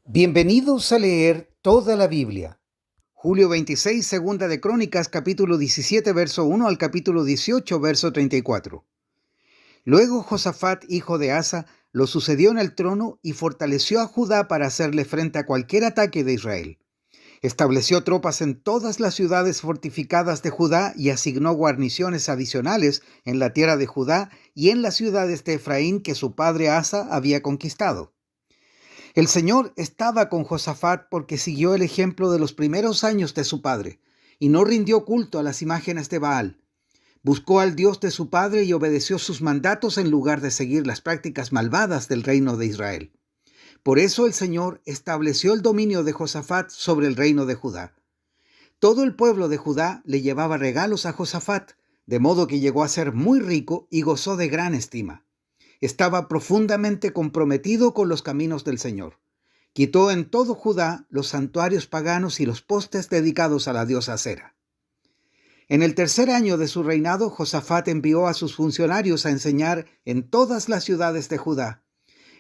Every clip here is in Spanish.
Bienvenidos a leer toda la Biblia. Julio 26, segunda de Crónicas, capítulo 17, verso 1 al capítulo 18, verso 34. Luego Josafat, hijo de Asa, lo sucedió en el trono y fortaleció a Judá para hacerle frente a cualquier ataque de Israel. Estableció tropas en todas las ciudades fortificadas de Judá y asignó guarniciones adicionales en la tierra de Judá y en las ciudades de Efraín que su padre Asa había conquistado. El Señor estaba con Josafat porque siguió el ejemplo de los primeros años de su padre y no rindió culto a las imágenes de Baal. Buscó al Dios de su padre y obedeció sus mandatos en lugar de seguir las prácticas malvadas del reino de Israel. Por eso el Señor estableció el dominio de Josafat sobre el reino de Judá. Todo el pueblo de Judá le llevaba regalos a Josafat, de modo que llegó a ser muy rico y gozó de gran estima. Estaba profundamente comprometido con los caminos del Señor. Quitó en todo Judá los santuarios paganos y los postes dedicados a la diosa Acera. En el tercer año de su reinado, Josafat envió a sus funcionarios a enseñar en todas las ciudades de Judá.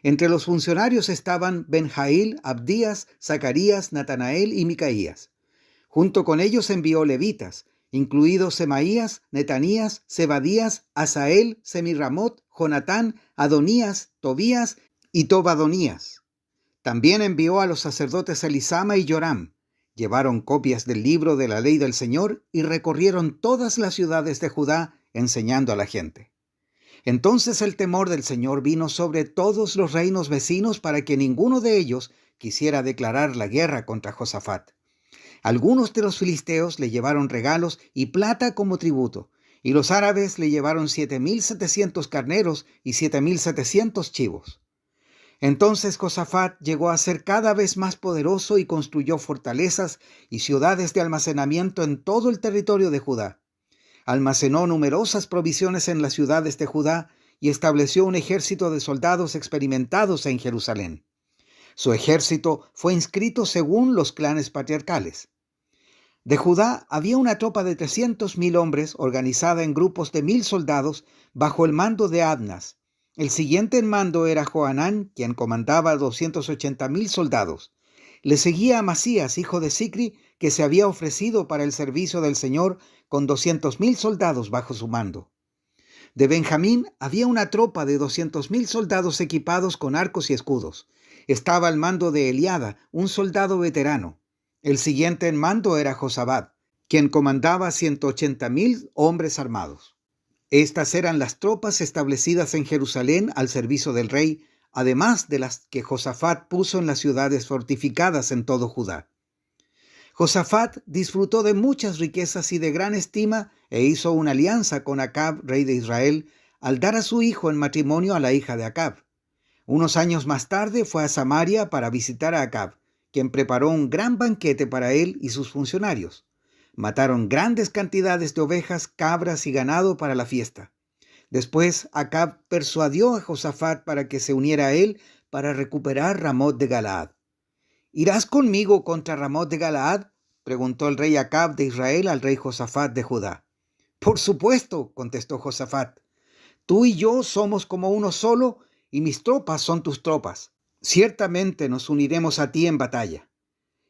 Entre los funcionarios estaban Benjail, Abdías, Zacarías, Natanael y Micaías. Junto con ellos envió levitas, incluidos Semaías, Netanías, Zebadías, Asael, Semiramot, Jonatán, Adonías, Tobías y Tobadonías. También envió a los sacerdotes Elisama y Joram. Llevaron copias del libro de la ley del Señor y recorrieron todas las ciudades de Judá enseñando a la gente. Entonces el temor del Señor vino sobre todos los reinos vecinos para que ninguno de ellos quisiera declarar la guerra contra Josafat. Algunos de los filisteos le llevaron regalos y plata como tributo, y los árabes le llevaron 7,700 carneros y 7,700 chivos. Entonces Josafat llegó a ser cada vez más poderoso y construyó fortalezas y ciudades de almacenamiento en todo el territorio de Judá. Almacenó numerosas provisiones en las ciudades de Judá y estableció un ejército de soldados experimentados en Jerusalén. Su ejército fue inscrito según los clanes patriarcales. De Judá había una tropa de 300,000 hombres organizada en grupos de 1,000 soldados bajo el mando de Adnas. El siguiente en mando era Johanán, quien comandaba 280,000 soldados. Le seguía Amasías, hijo de Sicri, que se había ofrecido para el servicio del Señor con 200,000 soldados bajo su mando. De Benjamín había una tropa de 200,000 soldados equipados con arcos y escudos. Estaba al mando de Eliada, un soldado veterano. El siguiente en mando era Josabad, quien comandaba 180,000 hombres armados. Estas eran las tropas establecidas en Jerusalén al servicio del rey, además de las que Josafat puso en las ciudades fortificadas en todo Judá. Josafat disfrutó de muchas riquezas y de gran estima e hizo una alianza con Acab, rey de Israel, al dar a su hijo en matrimonio a la hija de Acab. Unos años más tarde fue a Samaria para visitar a Acab, quien preparó un gran banquete para él y sus funcionarios. Mataron grandes cantidades de ovejas, cabras y ganado para la fiesta. Después Acab persuadió a Josafat para que se uniera a él para recuperar Ramot de Galaad. ¿Irás conmigo contra Ramot de Galaad?, preguntó el rey Acab de Israel al rey Josafat de Judá. Por supuesto, contestó Josafat. Tú y yo somos como uno solo y mis tropas son tus tropas. Ciertamente nos uniremos a ti en batalla.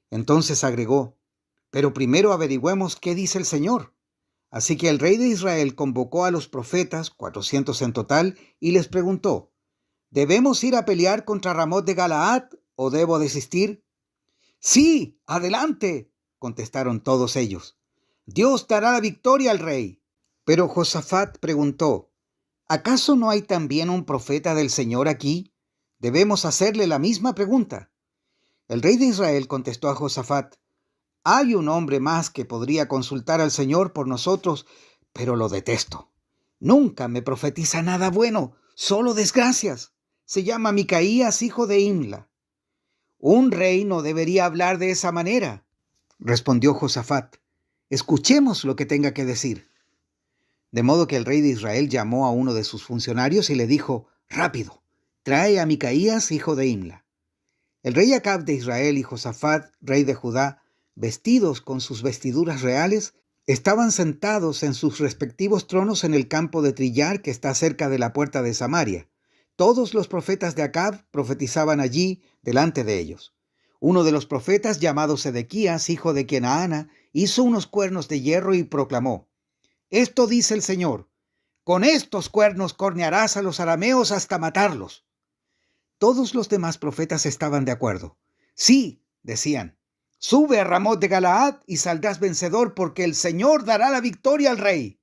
Entonces agregó, pero primero averigüemos qué dice el Señor. Así que el rey de Israel convocó a los profetas, 400 en total, y les preguntó, ¿debemos ir a pelear contra Ramot de Galaad o debo desistir? Sí, adelante, contestaron todos ellos. Dios dará la victoria al rey. Pero Josafat preguntó, ¿acaso no hay también un profeta del Señor aquí? Debemos hacerle la misma pregunta. El rey de Israel contestó a Josafat, hay un hombre más que podría consultar al Señor por nosotros, pero lo detesto. Nunca me profetiza nada bueno, solo desgracias. Se llama Micaías, hijo de Imla. Un rey no debería hablar de esa manera, respondió Josafat. Escuchemos lo que tenga que decir. De modo que el rey de Israel llamó a uno de sus funcionarios y le dijo, rápido, trae a Micaías, hijo de Imla. El rey Acab de Israel y Josafat, rey de Judá, vestidos con sus vestiduras reales, estaban sentados en sus respectivos tronos en el campo de trillar que está cerca de la puerta de Samaria. Todos los profetas de Acab profetizaban allí delante de ellos. Uno de los profetas, llamado Sedequías, hijo de Kenaana, hizo unos cuernos de hierro y proclamó: Esto dice el Señor: con estos cuernos cornearás a los arameos hasta matarlos. Todos los demás profetas estaban de acuerdo. Sí, decían, sube a Ramot de Galaad y saldrás vencedor, porque el Señor dará la victoria al rey.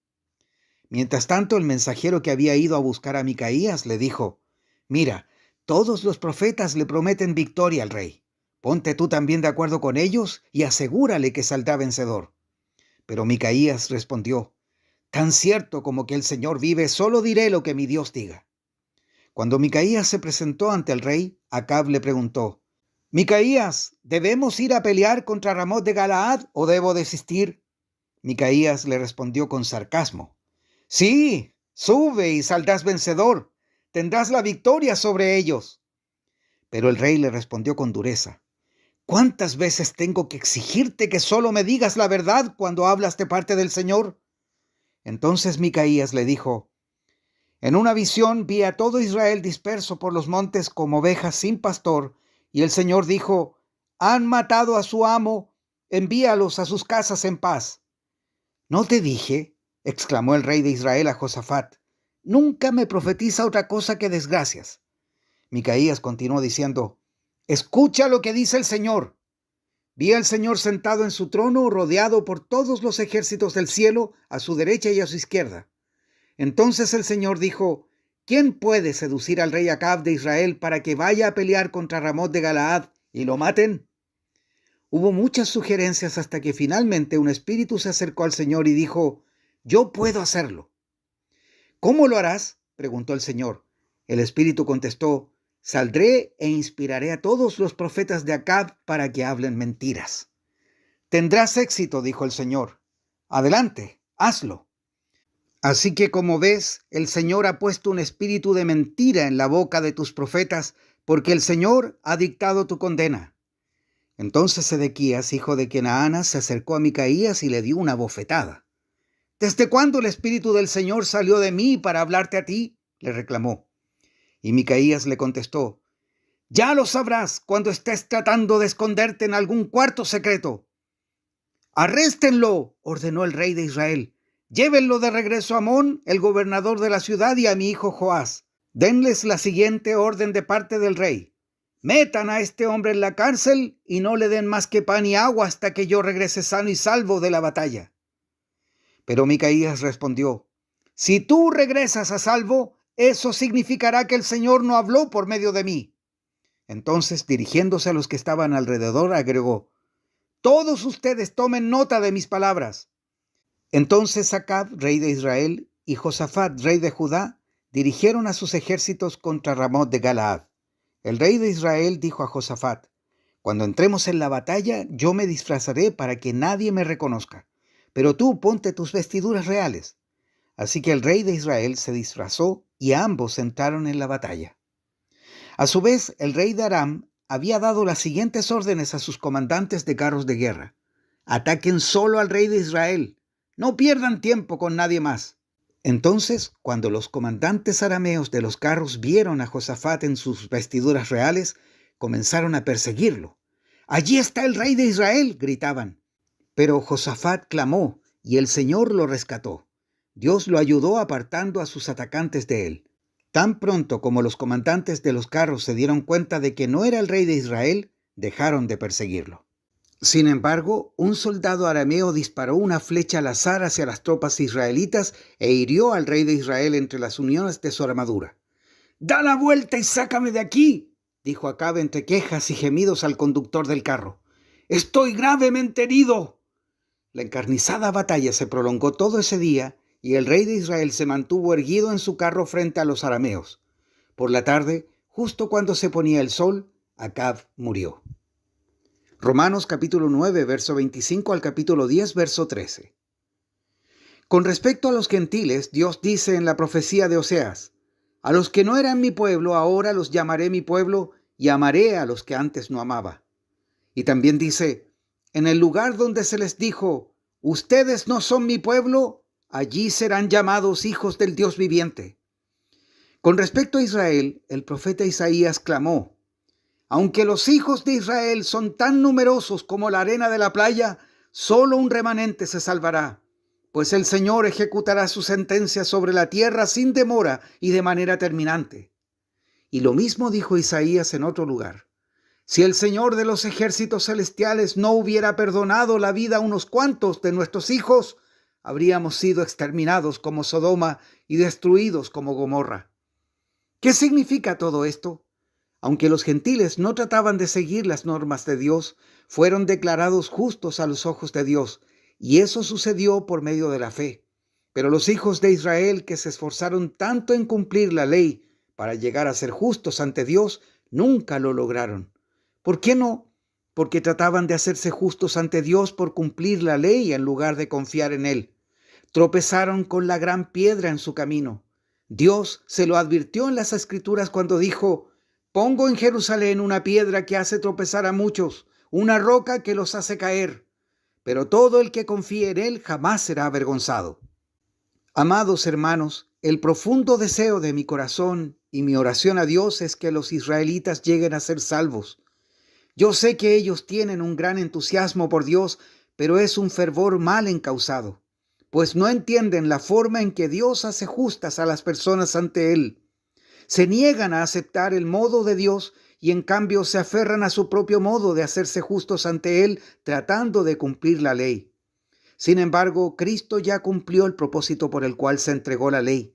Mientras tanto, el mensajero que había ido a buscar a Micaías le dijo: Mira, todos los profetas le prometen victoria al rey. Ponte tú también de acuerdo con ellos y asegúrale que saldrá vencedor. Pero Micaías respondió: Tan cierto como que el Señor vive, solo diré lo que mi Dios diga. Cuando Micaías se presentó ante el rey, Acab le preguntó: Micaías, ¿debemos ir a pelear contra Ramot de Galaad o debo desistir? Micaías le respondió con sarcasmo: Sí, sube y saldrás vencedor. Tendrás la victoria sobre ellos. Pero el rey le respondió con dureza: ¿Cuántas veces tengo que exigirte que solo me digas la verdad cuando hablas de parte del Señor? Entonces Micaías le dijo: En una visión vi a todo Israel disperso por los montes como ovejas sin pastor, y el Señor dijo: Han matado a su amo, envíalos a sus casas en paz. ¿No te dije? Exclamó el rey de Israel a Josafat: Nunca me profetiza otra cosa que desgracias. Micaías continuó diciendo: Escucha lo que dice el Señor. Vi al Señor sentado en su trono, rodeado por todos los ejércitos del cielo, a su derecha y a su izquierda. Entonces el Señor dijo: ¿Quién puede seducir al rey Acab de Israel para que vaya a pelear contra Ramot de Galaad y lo maten? Hubo muchas sugerencias hasta que finalmente un espíritu se acercó al Señor y dijo: Yo puedo hacerlo. ¿Cómo lo harás?, preguntó el Señor. El espíritu contestó: Saldré e inspiraré a todos los profetas de Acab para que hablen mentiras. Tendrás éxito, dijo el Señor. Adelante, hazlo. Así que, como ves, el Señor ha puesto un espíritu de mentira en la boca de tus profetas, porque el Señor ha dictado tu condena. Entonces Sedequías, hijo de Kenaana, se acercó a Micaías y le dio una bofetada. ¿Desde cuándo el espíritu del Señor salió de mí para hablarte a ti?, le reclamó. Y Micaías le contestó: Ya lo sabrás cuando estés tratando de esconderte en algún cuarto secreto. ¡Arréstenlo!, ordenó el rey de Israel. Llévenlo de regreso a Amón, el gobernador de la ciudad, y a mi hijo Joás. Denles la siguiente orden de parte del rey: Metan a este hombre en la cárcel y no le den más que pan y agua hasta que yo regrese sano y salvo de la batalla. Pero Micaías respondió: Si tú regresas a salvo, eso significará que el Señor no habló por medio de mí. Entonces, dirigiéndose a los que estaban alrededor, agregó: Todos ustedes tomen nota de mis palabras. Entonces Acab, rey de Israel, y Josafat, rey de Judá, dirigieron a sus ejércitos contra Ramot de Galaad. El rey de Israel dijo a Josafat: Cuando entremos en la batalla, yo me disfrazaré para que nadie me reconozca, pero tú ponte tus vestiduras reales. Así que el rey de Israel se disfrazó y ambos entraron en la batalla. A su vez, el rey de Aram había dado las siguientes órdenes a sus comandantes de carros de guerra: Ataquen solo al rey de Israel. No pierdan tiempo con nadie más. Entonces, cuando los comandantes arameos de los carros vieron a Josafat en sus vestiduras reales, comenzaron a perseguirlo. «¡Allí está el rey de Israel!», gritaban. Pero Josafat clamó y el Señor lo rescató. Dios lo ayudó apartando a sus atacantes de él. Tan pronto como los comandantes de los carros se dieron cuenta de que no era el rey de Israel, dejaron de perseguirlo. Sin embargo, un soldado arameo disparó una flecha al azar hacia las tropas israelitas e hirió al rey de Israel entre las uniones de su armadura. «¡Da la vuelta y sácame de aquí!», dijo Acab entre quejas y gemidos al conductor del carro. «¡Estoy gravemente herido!». La encarnizada batalla se prolongó todo ese día y el rey de Israel se mantuvo erguido en su carro frente a los arameos. Por la tarde, justo cuando se ponía el sol, Acab murió. Romanos capítulo 9, verso 25 al capítulo 10, verso 13. Con respecto a los gentiles, Dios dice en la profecía de Oseas: «A los que no eran mi pueblo, ahora los llamaré mi pueblo, y amaré a los que antes no amaba». Y también dice: «En el lugar donde se les dijo: ustedes no son mi pueblo, allí serán llamados hijos del Dios viviente». Con respecto a Israel, el profeta Isaías clamó: Aunque los hijos de Israel son tan numerosos como la arena de la playa, solo un remanente se salvará, pues el Señor ejecutará su sentencia sobre la tierra sin demora y de manera terminante. Y lo mismo dijo Isaías en otro lugar. Si el Señor de los ejércitos celestiales no hubiera perdonado la vida a unos cuantos de nuestros hijos, habríamos sido exterminados como Sodoma y destruidos como Gomorra. ¿Qué significa todo esto? Aunque los gentiles no trataban de seguir las normas de Dios, fueron declarados justos a los ojos de Dios, y eso sucedió por medio de la fe. Pero los hijos de Israel, que se esforzaron tanto en cumplir la ley para llegar a ser justos ante Dios, nunca lo lograron. ¿Por qué no? Porque trataban de hacerse justos ante Dios por cumplir la ley en lugar de confiar en Él. Tropezaron con la gran piedra en su camino. Dios se lo advirtió en las Escrituras cuando dijo: pongo en Jerusalén una piedra que hace tropezar a muchos, una roca que los hace caer. Pero todo el que confíe en Él jamás será avergonzado. Amados hermanos, el profundo deseo de mi corazón y mi oración a Dios es que los israelitas lleguen a ser salvos. Yo sé que ellos tienen un gran entusiasmo por Dios, pero es un fervor mal encausado, pues no entienden la forma en que Dios hace justas a las personas ante Él. Se niegan a aceptar el modo de Dios y en cambio se aferran a su propio modo de hacerse justos ante Él, tratando de cumplir la ley. Sin embargo, Cristo ya cumplió el propósito por el cual se entregó la ley.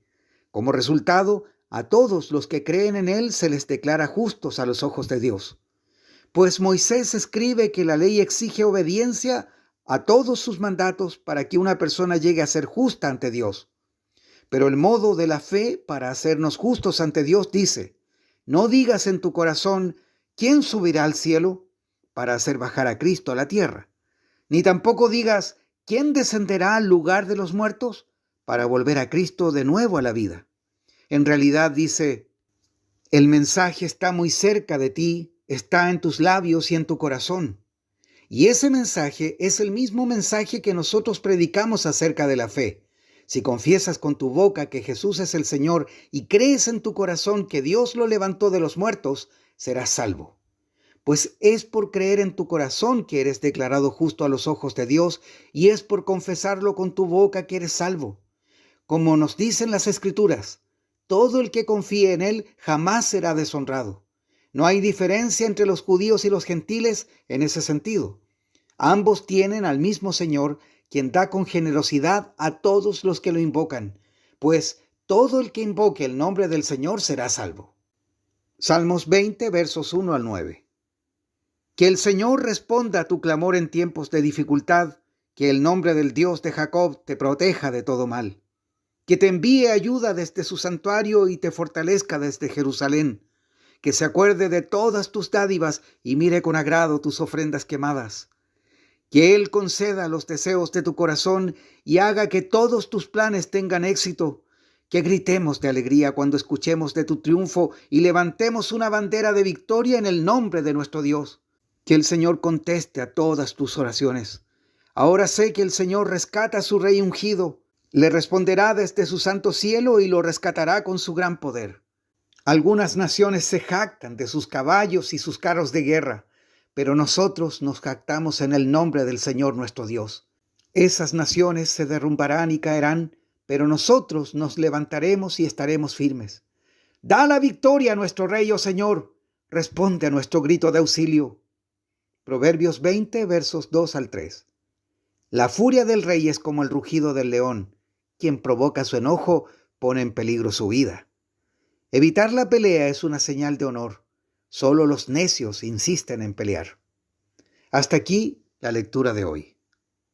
Como resultado, a todos los que creen en Él se les declara justos a los ojos de Dios. Pues Moisés escribe que la ley exige obediencia a todos sus mandatos para que una persona llegue a ser justa ante Dios. Pero el modo de la fe para hacernos justos ante Dios dice: no digas en tu corazón, ¿quién subirá al cielo para hacer bajar a Cristo a la tierra? Ni tampoco digas, ¿quién descenderá al lugar de los muertos para volver a Cristo de nuevo a la vida? En realidad dice: el mensaje está muy cerca de ti, está en tus labios y en tu corazón. Y ese mensaje es el mismo mensaje que nosotros predicamos acerca de la fe. Si confiesas con tu boca que Jesús es el Señor y crees en tu corazón que Dios lo levantó de los muertos, serás salvo. Pues es por creer en tu corazón que eres declarado justo a los ojos de Dios, y es por confesarlo con tu boca que eres salvo. Como nos dicen las Escrituras, todo el que confíe en Él jamás será deshonrado. No hay diferencia entre los judíos y los gentiles en ese sentido. Ambos tienen al mismo Señor, quien da con generosidad a todos los que lo invocan, pues todo el que invoque el nombre del Señor será salvo. Salmos 20, versos 1 al 9. Que el Señor responda a tu clamor en tiempos de dificultad, que el nombre del Dios de Jacob te proteja de todo mal. Que te envíe ayuda desde su santuario y te fortalezca desde Jerusalén. Que se acuerde de todas tus dádivas y mire con agrado tus ofrendas quemadas. Que Él conceda los deseos de tu corazón y haga que todos tus planes tengan éxito. Que gritemos de alegría cuando escuchemos de tu triunfo y levantemos una bandera de victoria en el nombre de nuestro Dios. Que el Señor conteste a todas tus oraciones. Ahora sé que el Señor rescata a su rey ungido. Le responderá desde su santo cielo y lo rescatará con su gran poder. Algunas naciones se jactan de sus caballos y sus carros de guerra, pero nosotros nos jactamos en el nombre del Señor nuestro Dios. Esas naciones se derrumbarán y caerán, pero nosotros nos levantaremos y estaremos firmes. Da la victoria a nuestro Rey, oh Señor. Responde a nuestro grito de auxilio. Proverbios 20, versos 2 al 3. La furia del rey es como el rugido del león. Quien provoca su enojo pone en peligro su vida. Evitar la pelea es una señal de honor. Solo los necios insisten en pelear. Hasta aquí la lectura de hoy.